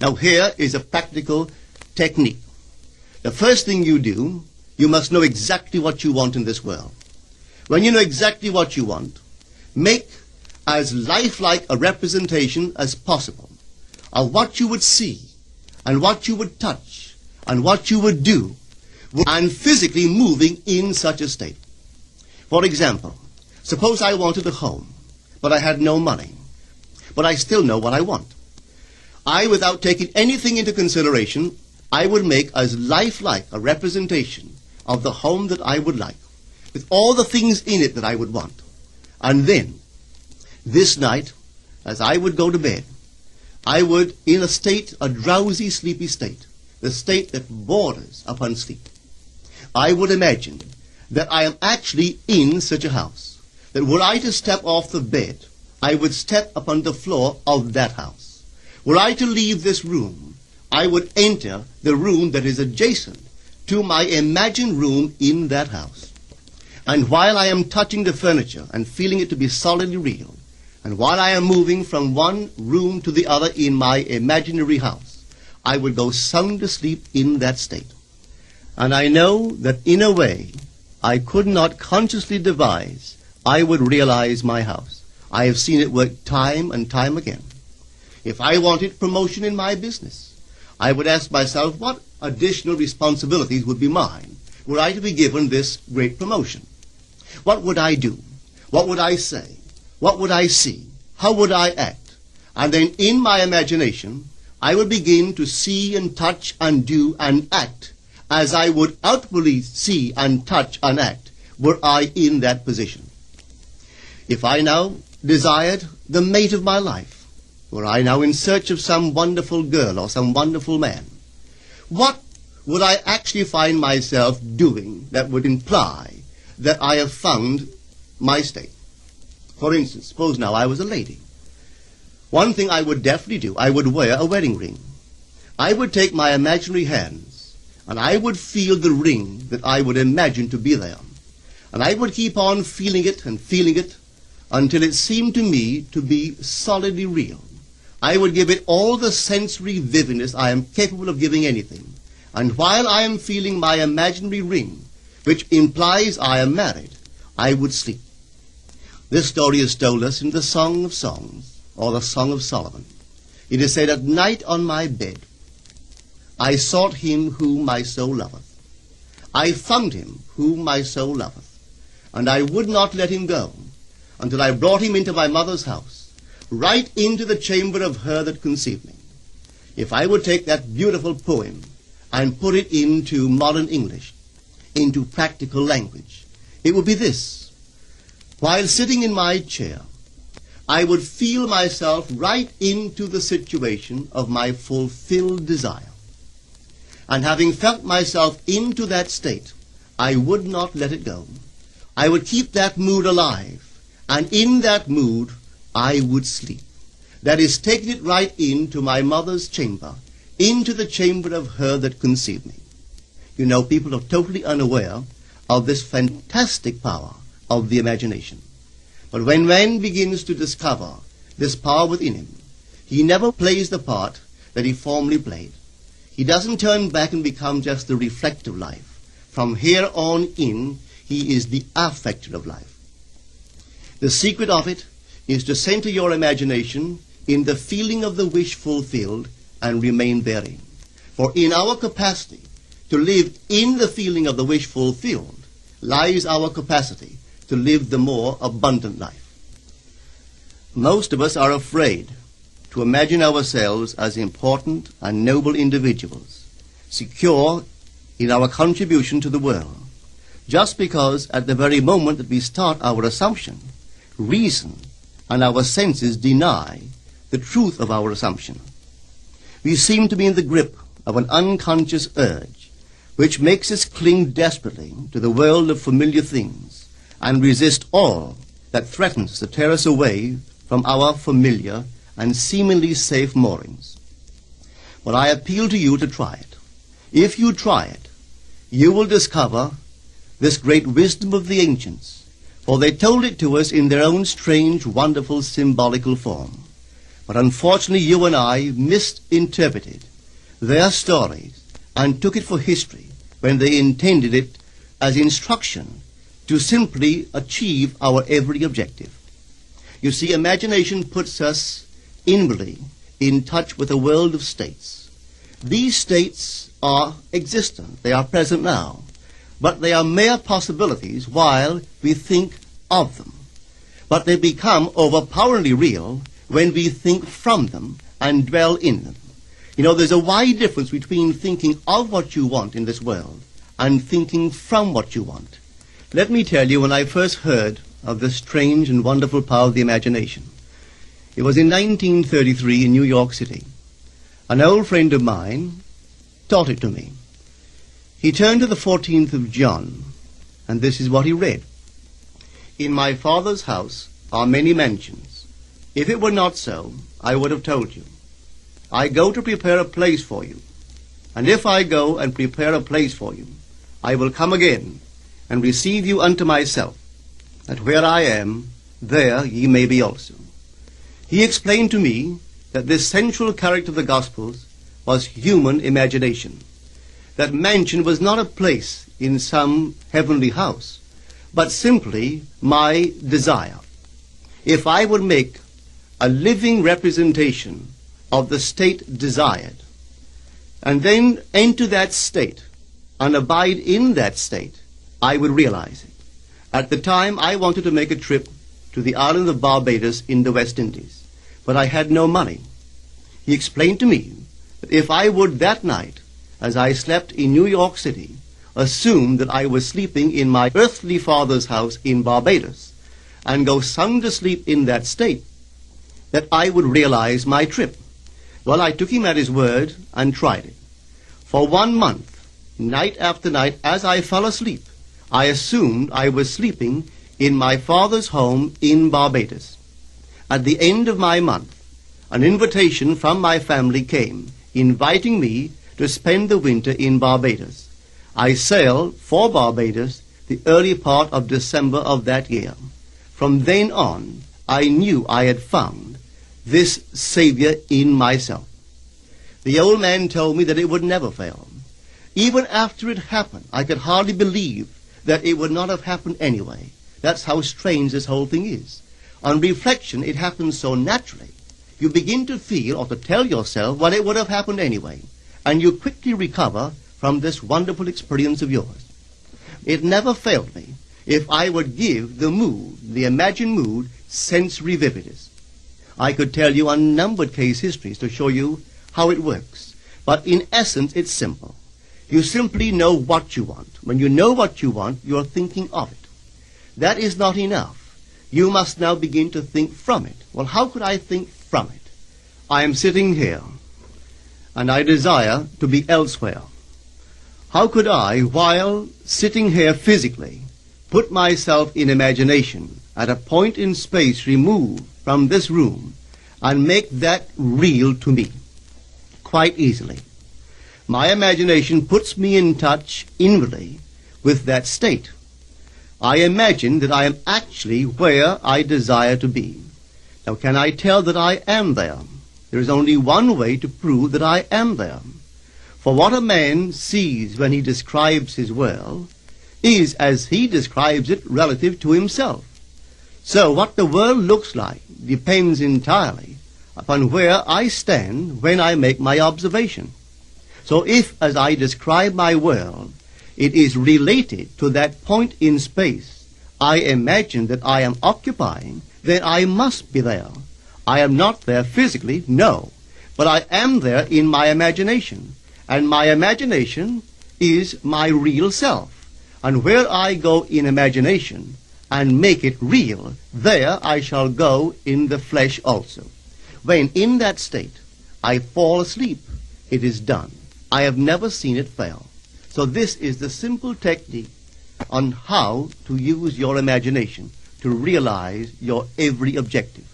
Now here is a practical technique. The first thing you do, you must know exactly what you want in this world. When you know exactly what you want, make as lifelike a representation as possible of what you would see and what you would touch and what you would do and physically moving in such a state. For example, suppose I wanted a home, but I had no money, but I still know what I want. Without taking anything into consideration, I would make as lifelike a representation of the home that I would like, with all the things in it that I would want. And then, this night, as I would go to bed, I would, in a drowsy, sleepy state, the state that borders upon sleep, I would imagine that I am actually in such a house, that were I to step off the bed, I would step upon the floor of that house. Were I to leave this room, I would enter the room that is adjacent to my imagined room in that house. And while I am touching the furniture and feeling it to be solidly real, and while I am moving from one room to the other in my imaginary house, I would go sound asleep in that state. And I know that in a way I could not consciously devise, I would realize my house. I have seen it work time and time again. If I wanted promotion in my business, I would ask myself what additional responsibilities would be mine were I to be given this great promotion. What would I do? What would I say? What would I see? How would I act? And then in my imagination, I would begin to see and touch and do and act as I would outwardly see and touch and act were I in that position. If I now desired the mate of my life, were I now in search of some wonderful girl or some wonderful man, what would I actually find myself doing that would imply that I have found my state? For instance, suppose now I was a lady. One thing I would definitely do, I would wear a wedding ring. I would take my imaginary hands and I would feel the ring that I would imagine to be there. And I would keep on feeling it until it seemed to me to be solidly real. I would give it all the sensory vividness I am capable of giving anything. And while I am feeling my imaginary ring, which implies I am married, I would sleep. This story is told us in the Song of Songs, or the Song of Solomon. It is said, "At night on my bed, I sought him whom my soul loveth. I found him whom my soul loveth, and I would not let him go, until I brought him into my mother's house, right into the chamber of her that conceived me." If I would take that beautiful poem and put it into modern English, into practical language, it would be this. While sitting in my chair, I would feel myself right into the situation of my fulfilled desire. And having felt myself into that state, I would not let it go. I would keep that mood alive, and in that mood I would sleep. That is, taking it right into my mother's chamber, into the chamber of her that conceived me. You know, people are totally unaware of this fantastic power of the imagination. But when man begins to discover this power within him, he never plays the part that he formerly played. He doesn't turn back and become just the reflective life. From here on in, he is the affecter of life. The secret of it is to center your imagination in the feeling of the wish fulfilled and remain therein. For in our capacity to live in the feeling of the wish fulfilled lies our capacity to live the more abundant life. Most of us are afraid to imagine ourselves as important and noble individuals, secure in our contribution to the world, just because at the very moment that we start our assumption, reason and our senses deny the truth of our assumption. We seem to be in the grip of an unconscious urge which makes us cling desperately to the world of familiar things and resist all that threatens to tear us away from our familiar and seemingly safe moorings. But I appeal to you to try it. If you try it, you will discover this great wisdom of the ancients, for they told it to us in their own strange, wonderful, symbolical form. But unfortunately, you and I misinterpreted their stories and took it for history when they intended it as instruction to simply achieve our every objective. You see, imagination puts us inwardly in touch with a world of states. These states are existent, they are present now, but they are mere possibilities while we think of them. But they become overpoweringly real when we think from them and dwell in them. You know, there's a wide difference between thinking of what you want in this world and thinking from what you want. Let me tell you, when I first heard of the strange and wonderful power of the imagination, it was in 1933 in New York City. An old friend of mine taught it to me. He turned to the 14th of John, and this is what he read. In my Father's house are many mansions. If it were not so, I would have told you. I go to prepare a place for you. And if I go and prepare a place for you, I will come again and receive you unto myself, that where I am, there ye may be also. He explained to me that this central character of the Gospels was human imagination. That mansion was not a place in some heavenly house, but simply my desire. If I would make a living representation of the state desired, and then enter that state and abide in that state, I would realize it. At the time, I wanted to make a trip to the island of Barbados in the West Indies, but I had no money. He explained to me that if I would that night, as I slept in New York City, assume that I was sleeping in my earthly father's house in Barbados, and go sound to sleep in that state, that I would realize my trip. Well, I took him at his word and tried it. For 1 month, night after night, as I fell asleep, I assumed I was sleeping in my father's home in Barbados. At the end of my month, an invitation from my family came, inviting me to spend the winter in Barbados. I sailed for Barbados the early part of December of that year. From then on, I knew I had found this Savior in myself. The old man told me that it would never fail. Even after it happened, I could hardly believe that it would not have happened anyway. That's how strange this whole thing is. On reflection, it happens so naturally. You begin to feel or to tell yourself, well, it would have happened anyway. And you quickly recover from this wonderful experience of yours. It never failed me if I would give the mood, the imagined mood, sensory vividness. I could tell you unnumbered case histories to show you how it works. But in essence, it's simple. You simply know what you want. When you know what you want, you're thinking of it. That is not enough. You must now begin to think from it. Well, how could I think from it? I am sitting here, and I desire to be elsewhere. How could I, while sitting here physically, put myself in imagination at a point in space removed from this room and make that real to me? Quite easily. My imagination puts me in touch inwardly with that state. I imagine that I am actually where I desire to be. Now, can I tell that I am there? There is only one way to prove that I am there. For what a man sees when he describes his world is as he describes it relative to himself. So what the world looks like depends entirely upon where I stand when I make my observation. So if, as I describe my world, it is related to that point in space I imagine that I am occupying, then I must be there. I am not there physically, no, but I am there in my imagination. And my imagination is my real self. And where I go in imagination and make it real, there I shall go in the flesh also. When in that state I fall asleep, it is done. I have never seen it fail. So this is the simple technique on how to use your imagination to realize your every objective.